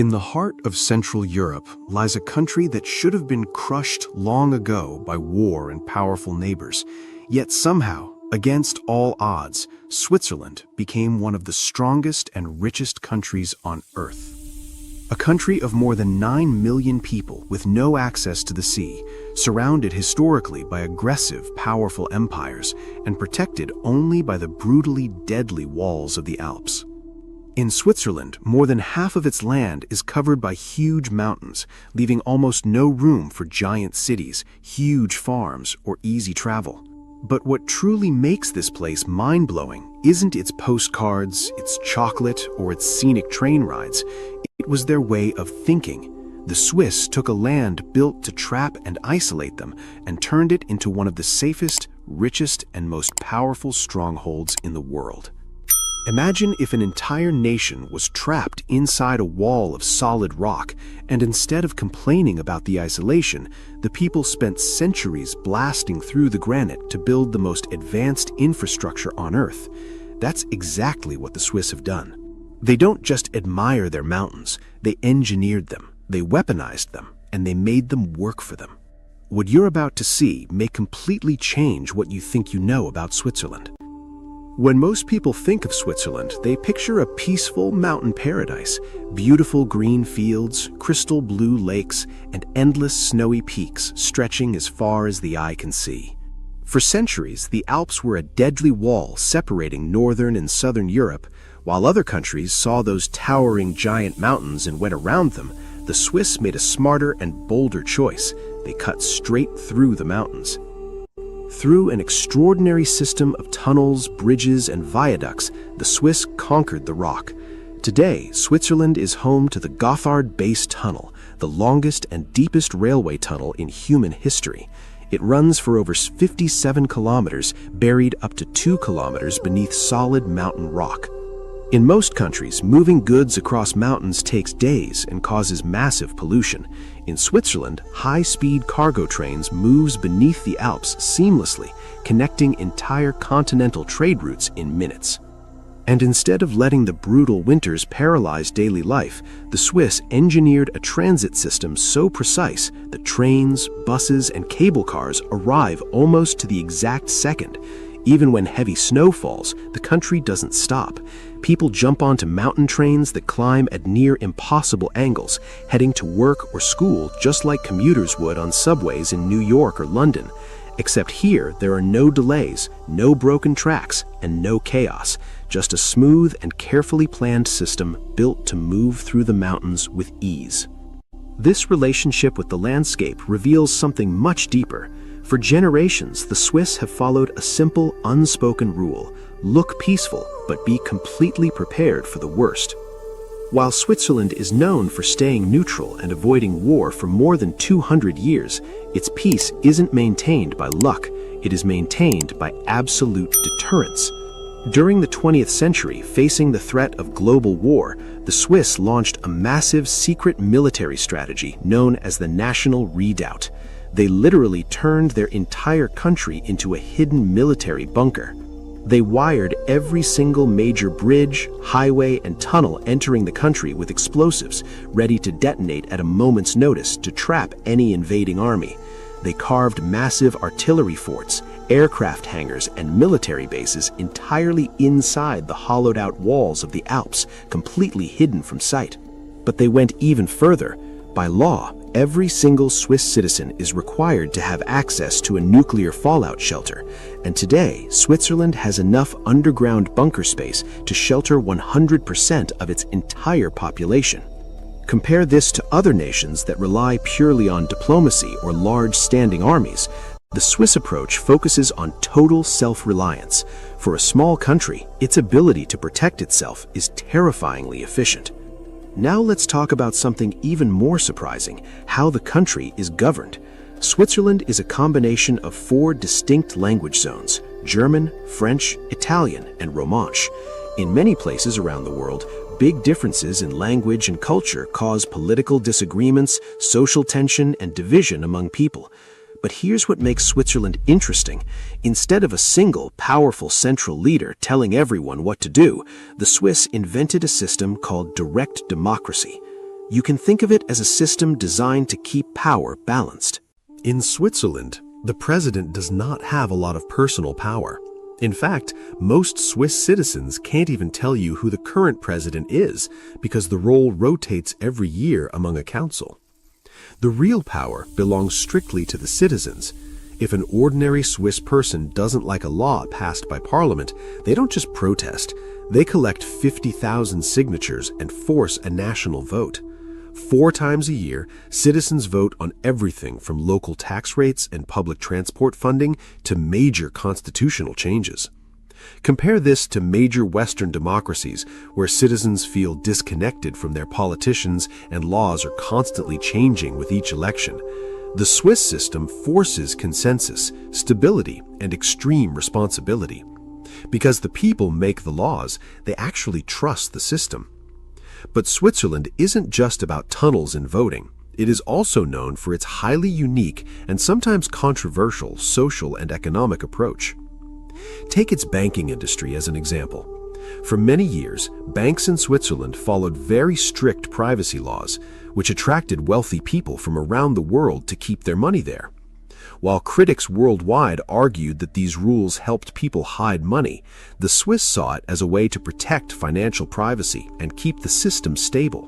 In the heart of Central Europe lies a country that should have been crushed long ago by war and powerful neighbors. Yet somehow, against all odds, Switzerland became one of the strongest and richest countries on Earth. A country of more than 9 million people with no access to the sea, surrounded historically by aggressive, powerful empires, and protected only by the brutally deadly walls of the Alps. In Switzerland, more than half of its land is covered by huge mountains, leaving almost no room for giant cities, huge farms, or easy travel. But what truly makes this place mind-blowing isn't its postcards, its chocolate, or its scenic train rides. It was their way of thinking. The Swiss took a land built to trap and isolate them and turned it into one of the safest, richest, and most powerful strongholds in the world. Imagine if an entire nation was trapped inside a wall of solid rock, and instead of complaining about the isolation, the people spent centuries blasting through the granite to build the most advanced infrastructure on Earth. That's exactly what the Swiss have done. They don't just admire their mountains, they engineered them, they weaponized them, and they made them work for them. What you're about to see may completely change what you think you know about Switzerland. When most people think of Switzerland, they picture a peaceful mountain paradise, beautiful green fields, crystal blue lakes, and endless snowy peaks stretching as far as the eye can see. For centuries, the Alps were a deadly wall separating northern and southern Europe. While other countries saw those towering giant mountains and went around them, the Swiss made a smarter and bolder choice. They cut straight through the mountains. Through an extraordinary system of tunnels, bridges, and viaducts, the Swiss conquered the rock. Today, Switzerland is home to the Gotthard Base Tunnel, the longest and deepest railway tunnel in human history. It runs for over 57 kilometers, buried up to 2 kilometers beneath solid mountain rock. In most countries, moving goods across mountains takes days and causes massive pollution. In Switzerland, high-speed cargo trains moves beneath the Alps seamlessly, connecting entire continental trade routes in minutes. And instead of letting the brutal winters paralyze daily life, the Swiss engineered a transit system so precise that trains, buses, and cable cars arrive almost to the exact second. Even when heavy snow falls, the country doesn't stop. People jump onto mountain trains that climb at near impossible angles, heading to work or school just like commuters would on subways in New York or London. Except here, there are no delays, no broken tracks, and no chaos. Just a smooth and carefully planned system built to move through the mountains with ease. This relationship with the landscape reveals something much deeper. For generations, the Swiss have followed a simple, unspoken rule: look peaceful, but be completely prepared for the worst. While Switzerland is known for staying neutral and avoiding war for more than 200 years, its peace isn't maintained by luck, it is maintained by absolute deterrence. During the 20th century, facing the threat of global war, the Swiss launched a massive secret military strategy known as the National Redoubt. They literally turned their entire country into a hidden military bunker. They wired every single major bridge, highway, and tunnel entering the country with explosives, ready to detonate at a moment's notice to trap any invading army. They carved massive artillery forts, aircraft hangars, and military bases entirely inside the hollowed-out walls of the Alps, completely hidden from sight. But they went even further. By law, every single Swiss citizen is required to have access to a nuclear fallout shelter, and today, Switzerland has enough underground bunker space to shelter 100% of its entire population. Compare this to other nations that rely purely on diplomacy or large standing armies. The Swiss approach focuses on total self-reliance. For a small country, its ability to protect itself is terrifyingly efficient. Now let's talk about something even more surprising: how the country is governed. Switzerland is a combination of 4 distinct language zones: German, French, Italian, and Romansh. In many places around the world, big differences in language and culture cause political disagreements, social tension, and division among people. But here's what makes Switzerland interesting. Instead of a single, powerful central leader telling everyone what to do, the Swiss invented a system called direct democracy. You can think of it as a system designed to keep power balanced. In Switzerland, the president does not have a lot of personal power. In fact, most Swiss citizens can't even tell you who the current president is because the role rotates every year among a council. The real power belongs strictly to the citizens. If an ordinary Swiss person doesn't like a law passed by parliament, they don't just protest. They collect 50,000 signatures and force a national vote. 4 times a year, citizens vote on everything from local tax rates and public transport funding to major constitutional changes. Compare this to major Western democracies where citizens feel disconnected from their politicians and laws are constantly changing with each election. The Swiss system forces consensus, stability, and extreme responsibility. Because the people make the laws, they actually trust the system. But Switzerland isn't just about tunnels and voting. It is also known for its highly unique and sometimes controversial social and economic approach. Take its banking industry as an example. For many years, banks in Switzerland followed very strict privacy laws, which attracted wealthy people from around the world to keep their money there. While critics worldwide argued that these rules helped people hide money, the Swiss saw it as a way to protect financial privacy and keep the system stable.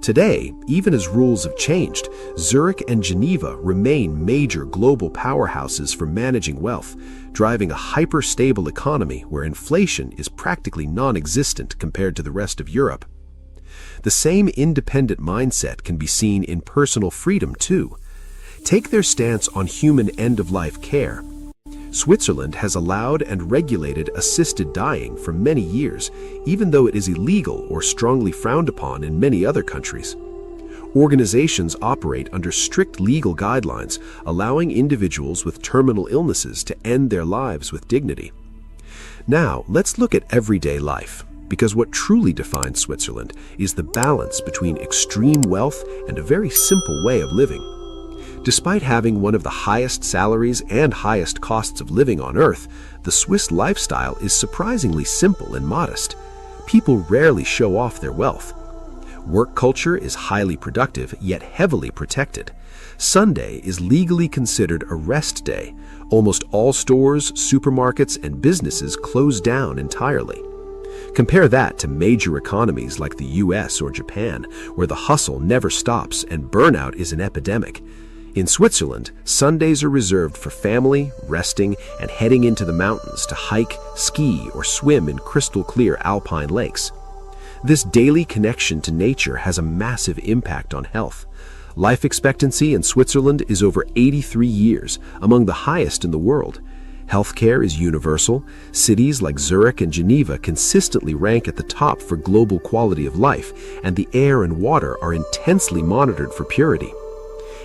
Today, even as rules have changed, Zurich and Geneva remain major global powerhouses for managing wealth, driving a hyper-stable economy where inflation is practically non-existent compared to the rest of Europe. The same independent mindset can be seen in personal freedom too. Take their stance on human end-of-life care. Switzerland has allowed and regulated assisted dying for many years, even though it is illegal or strongly frowned upon in many other countries. Organizations operate under strict legal guidelines, allowing individuals with terminal illnesses to end their lives with dignity. Now, let's look at everyday life, because what truly defines Switzerland is the balance between extreme wealth and a very simple way of living. Despite having one of the highest salaries and highest costs of living on Earth, the Swiss lifestyle is surprisingly simple and modest. People rarely show off their wealth. Work culture is highly productive, yet heavily protected. Sunday is legally considered a rest day. Almost all stores, supermarkets, and businesses close down entirely. Compare that to major economies like the US or Japan, where the hustle never stops and burnout is an epidemic. In Switzerland, Sundays are reserved for family, resting, and heading into the mountains to hike, ski, or swim in crystal-clear Alpine lakes. This daily connection to nature has a massive impact on health. Life expectancy in Switzerland is over 83 years, among the highest in the world. Healthcare is universal. Cities like Zurich and Geneva consistently rank at the top for global quality of life, and the air and water are intensely monitored for purity.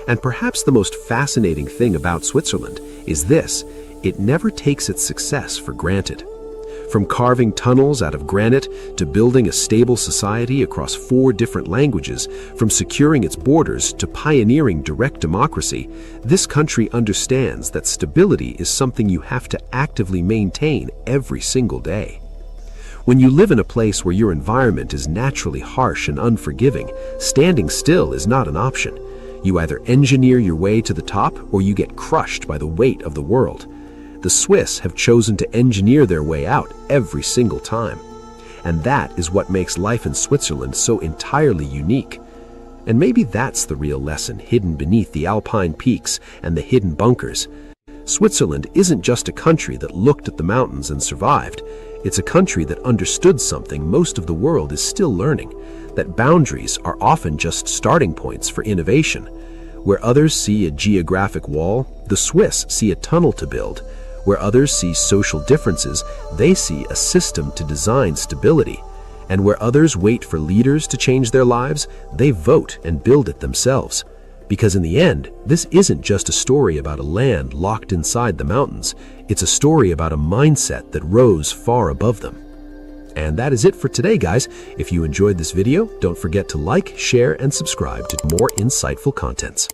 And perhaps the most fascinating thing about Switzerland is this: it never takes its success for granted. From carving tunnels out of granite to building a stable society across 4 different languages, from securing its borders to pioneering direct democracy, this country understands that stability is something you have to actively maintain every single day. When you live in a place where your environment is naturally harsh and unforgiving, standing still is not an option. You either engineer your way to the top or you get crushed by the weight of the world. The Swiss have chosen to engineer their way out every single time. And that is what makes life in Switzerland so entirely unique. And maybe that's the real lesson hidden beneath the Alpine peaks and the hidden bunkers. Switzerland isn't just a country that looked at the mountains and survived. It's a country that understood something most of the world is still learning, that boundaries are often just starting points for innovation. Where others see a geographic wall, the Swiss see a tunnel to build. Where others see social differences, they see a system to design stability. And where others wait for leaders to change their lives, they vote and build it themselves. Because in the end, this isn't just a story about a land locked inside the mountains. It's a story about a mindset that rose far above them. And that is it for today, guys. If you enjoyed this video, don't forget to like, share, and subscribe to more insightful contents.